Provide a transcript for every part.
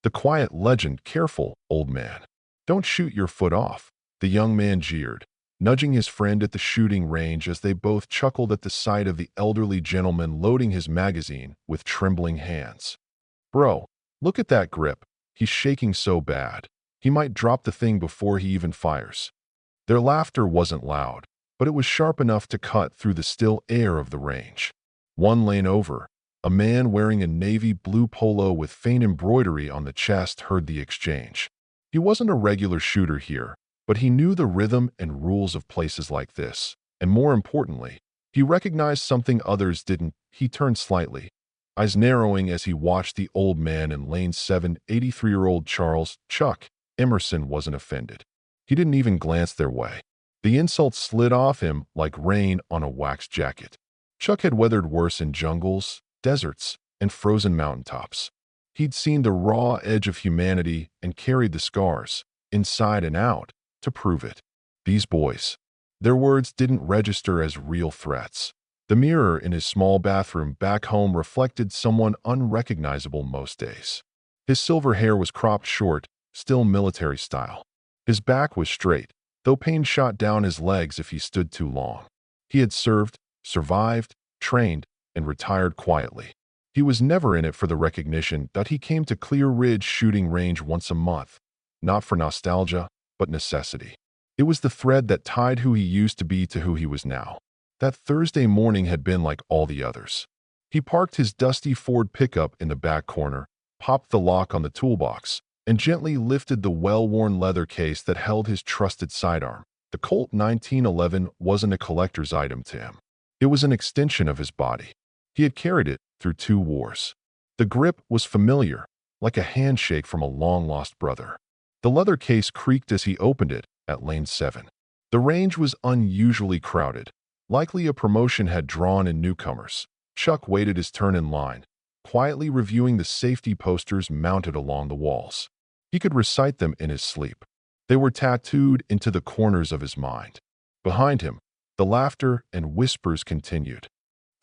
The quiet legend, "Careful, old man. Don't shoot your foot off." The young man jeered, nudging his friend at the shooting range as they both chuckled at the sight of the elderly gentleman loading his magazine with trembling hands. "Bro, look at that grip. He's shaking so bad. He might drop the thing before he even fires." Their laughter wasn't loud, but it was sharp enough to cut through the still air of the range. One lane over, a man wearing a navy blue polo with faint embroidery on the chest heard the exchange. He wasn't a regular shooter here, but he knew the rhythm and rules of places like this. And more importantly, he recognized something others didn't. He turned slightly, eyes narrowing as he watched the old man in lane 7, 83-year-old Charles Chuck Emerson wasn't offended. He didn't even glance their way. The insult slid off him like rain on a wax jacket. Chuck had weathered worse in jungles, deserts, and frozen mountaintops. He'd seen the raw edge of humanity and carried the scars, inside and out, to prove it. These boys. Their words didn't register as real threats. The mirror in his small bathroom back home reflected someone unrecognizable most days. His silver hair was cropped short, still military style. His back was straight, though pain shot down his legs if he stood too long. He had served, survived, trained, and retired quietly. He was never in it for the recognition that he came to Clear Ridge shooting range once a month, not for nostalgia, but necessity. It was the thread that tied who he used to be to who he was now. That Thursday morning had been like all the others. He parked his dusty Ford pickup in the back corner, popped the lock on the toolbox, and gently lifted the well-worn leather case that held his trusted sidearm. The Colt 1911 wasn't a collector's item to him. It was an extension of his body. He had carried it through 2 wars. The grip was familiar, like a handshake from a long-lost brother. The leather case creaked as he opened it at lane 7. The range was unusually crowded. Likely a promotion had drawn in newcomers. Chuck waited his turn in line, quietly reviewing the safety posters mounted along the walls. He could recite them in his sleep. They were tattooed into the corners of his mind. Behind him, the laughter and whispers continued.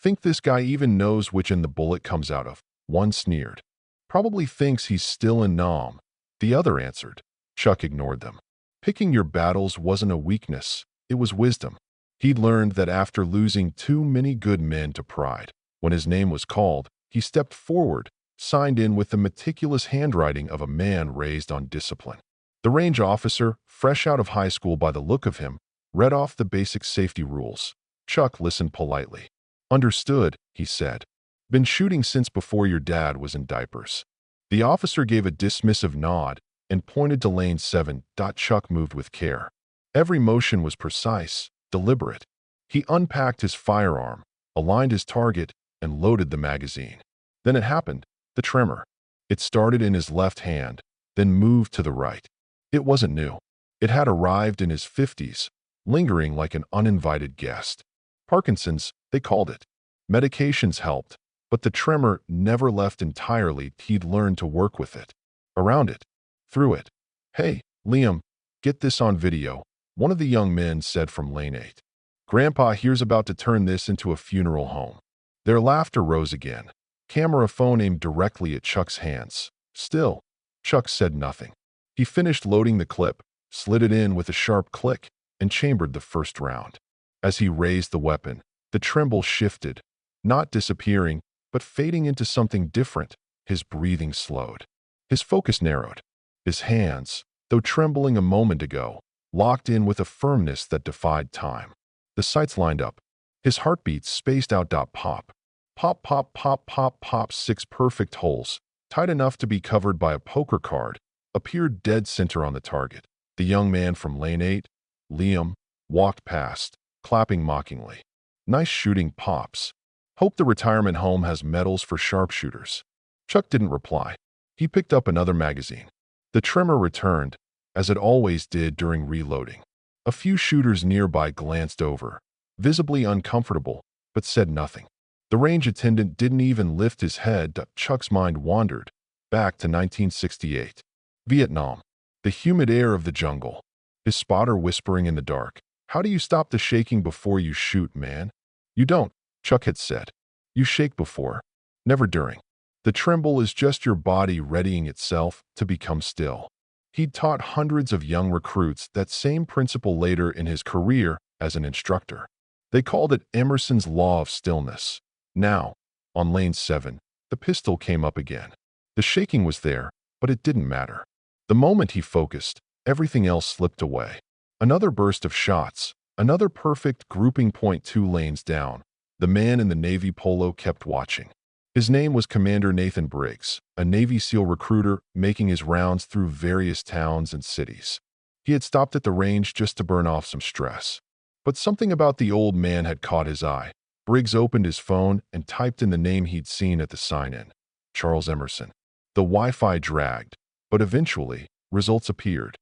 "Think this guy even knows which end the bullet comes out of?" One sneered. "Probably thinks he's still in Nam." The other answered. Chuck ignored them. Picking your battles wasn't a weakness, it was wisdom. He'd learned that after losing too many good men to pride, when his name was called, he stepped forward, signed in with the meticulous handwriting of a man raised on discipline. The range officer, fresh out of high school by the look of him, read off the basic safety rules. Chuck listened politely. "Understood," he said. "Been shooting since before your dad was in diapers." The officer gave a dismissive nod and pointed to lane 7. Chuck moved with care. Every motion was precise, deliberate. He unpacked his firearm, aligned his target, and loaded the magazine. Then it happened, the tremor. It started in his left hand, then moved to the right. It wasn't new. It had arrived in his 50s, lingering like an uninvited guest. Parkinson's, they called it. Medications helped, but the tremor never left entirely. He'd learned to work with it, around it, through it. "Hey, Liam, get this on video," one of the young men said from lane 8. "Grandpa here's about to turn this into a funeral home." Their laughter rose again. Camera phone aimed directly at Chuck's hands. Still, Chuck said nothing. He finished loading the clip, slid it in with a sharp click, and chambered the first round. As he raised the weapon, the tremble shifted, not disappearing, but fading into something different. His breathing slowed. His focus narrowed. His hands, though trembling a moment ago, locked in with a firmness that defied time. The sights lined up. His heartbeats spaced out. Pop. Pop, pop, pop, pop, pop. 6 perfect holes, tight enough to be covered by a poker card, appeared dead center on the target. The young man from lane 8, Liam, walked past, clapping mockingly. "Nice shooting, Pops. Hope the retirement home has medals for sharpshooters." Chuck didn't reply. He picked up another magazine. The tremor returned, as it always did during reloading. A few shooters nearby glanced over, visibly uncomfortable, but said nothing. The range attendant didn't even lift his head. Chuck's mind wandered, back to 1968. Vietnam. The humid air of the jungle. His spotter whispering in the dark. "How do you stop the shaking before you shoot, man?" "You don't," Chuck had said. "You shake before, never during." The tremble is just your body readying itself to become still. He'd taught hundreds of young recruits that same principle later in his career as an instructor. They called it Emerson's Law of Stillness. Now, on lane 7, the pistol came up again. The shaking was there, but it didn't matter. The moment he focused, everything else slipped away. Another burst of shots, another perfect grouping point 2 lanes down. The man in the Navy polo kept watching. His name was Commander Nathan Briggs, a Navy SEAL recruiter making his rounds through various towns and cities. He had stopped at the range just to burn off some stress. But something about the old man had caught his eye. Briggs opened his phone and typed in the name he'd seen at the sign-in. Charles Emerson. The Wi-Fi dragged, but eventually, results appeared.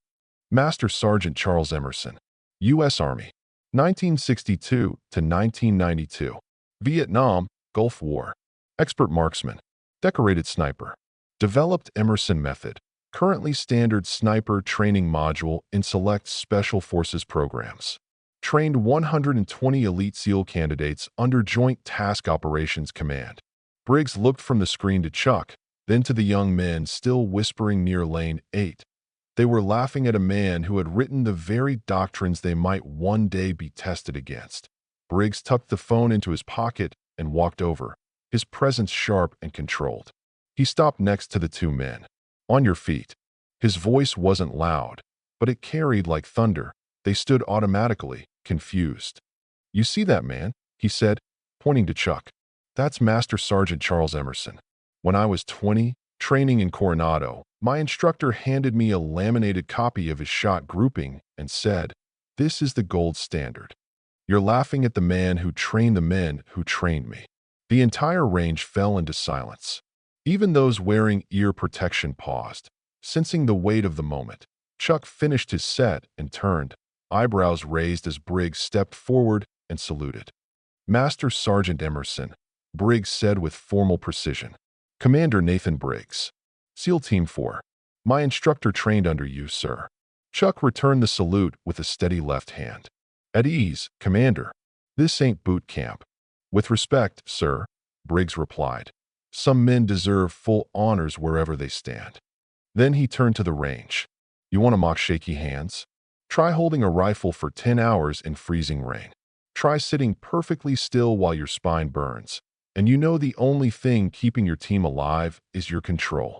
Master Sergeant Charles Emerson, U.S. Army, 1962 to 1992. Vietnam, Gulf War. Expert marksman. Decorated sniper. Developed Emerson method. Currently standard sniper training module in select Special Forces programs. Trained 120 elite SEAL candidates under Joint Task Operations Command. Briggs looked from the screen to Chuck, then to the young men still whispering near lane 8. They were laughing at a man who had written the very doctrines they might one day be tested against. Briggs tucked the phone into his pocket and walked over, his presence sharp and controlled. He stopped next to the two men. On your feet. His voice wasn't loud, but it carried like thunder. They stood automatically, confused. You see that man? He said, pointing to Chuck. That's Master Sergeant Charles Emerson. When I was 20, training in Coronado, my instructor handed me a laminated copy of his shot grouping and said, "This is the gold standard. You're laughing at the man who trained the men who trained me." The entire range fell into silence. Even those wearing ear protection paused, sensing the weight of the moment. Chuck finished his set and turned, eyebrows raised as Briggs stepped forward and saluted. Master Sergeant Emerson, Briggs said with formal precision. Commander Nathan Briggs. SEAL Team 4. My instructor trained under you, sir. Chuck returned the salute with a steady left hand. At ease, Commander. This ain't boot camp. With respect, sir, Briggs replied. Some men deserve full honors wherever they stand. Then he turned to the range. You want to mock shaky hands? Try holding a rifle for 10 hours in freezing rain. Try sitting perfectly still while your spine burns. And you know the only thing keeping your team alive is your control.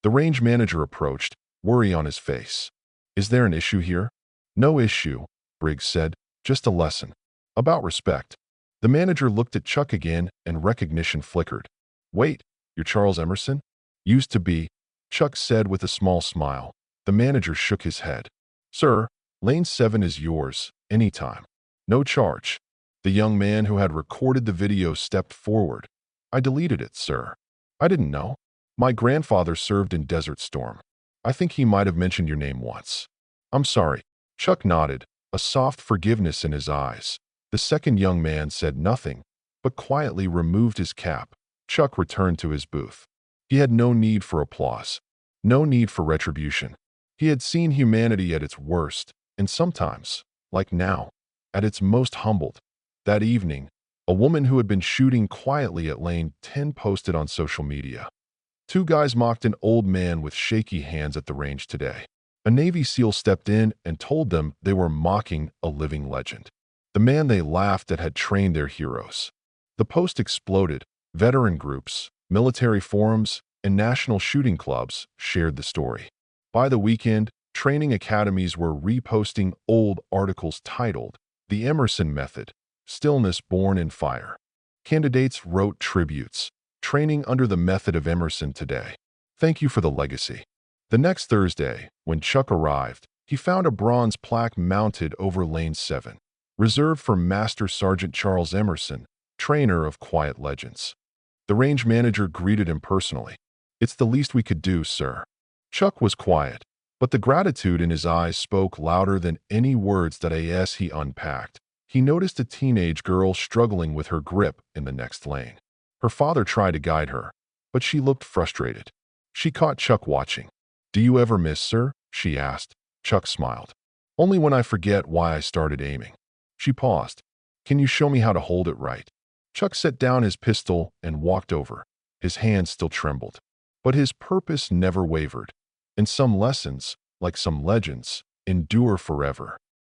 The range manager approached, worry on his face. Is there an issue here? No issue, Briggs said, just a lesson. About respect. The manager looked at Chuck again and recognition flickered. Wait, you're Charles Emerson? Used to be, Chuck said with a small smile. The manager shook his head. Sir, lane 7 is yours, anytime. No charge. The young man who had recorded the video stepped forward. I deleted it, sir. I didn't know. My grandfather served in Desert Storm. I think he might have mentioned your name once. I'm sorry. Chuck nodded, a soft forgiveness in his eyes. The second young man said nothing, but quietly removed his cap. Chuck returned to his booth. He had no need for applause, no need for retribution. He had seen humanity at its worst, and sometimes, like now, at its most humbled. That evening, a woman who had been shooting quietly at lane 10 posted on social media. Two guys mocked an old man with shaky hands at the range today. A Navy SEAL stepped in and told them they were mocking a living legend. The man they laughed at had trained their heroes. The post exploded. Veteran groups, military forums, and national shooting clubs shared the story. By the weekend, training academies were reposting old articles titled, The Emerson Method, Stillness Born in Fire. Candidates wrote tributes, training under the method of Emerson today. Thank you for the legacy. The next Thursday, when Chuck arrived, he found a bronze plaque mounted over lane 7, reserved for Master Sergeant Charles Emerson, trainer of quiet legends. The range manager greeted him personally. It's the least we could do, sir. Chuck was quiet, but the gratitude in his eyes spoke louder than any words that he unpacked. He noticed a teenage girl struggling with her grip in the next lane. Her father tried to guide her, but she looked frustrated. She caught Chuck watching. Do you ever miss, sir? She asked. Chuck smiled. Only when I forget why I started aiming. She paused. Can you show me how to hold it right? Chuck set down his pistol and walked over, His hands still trembled. But his purpose never wavered. And some lessons, like some legends, endure forever.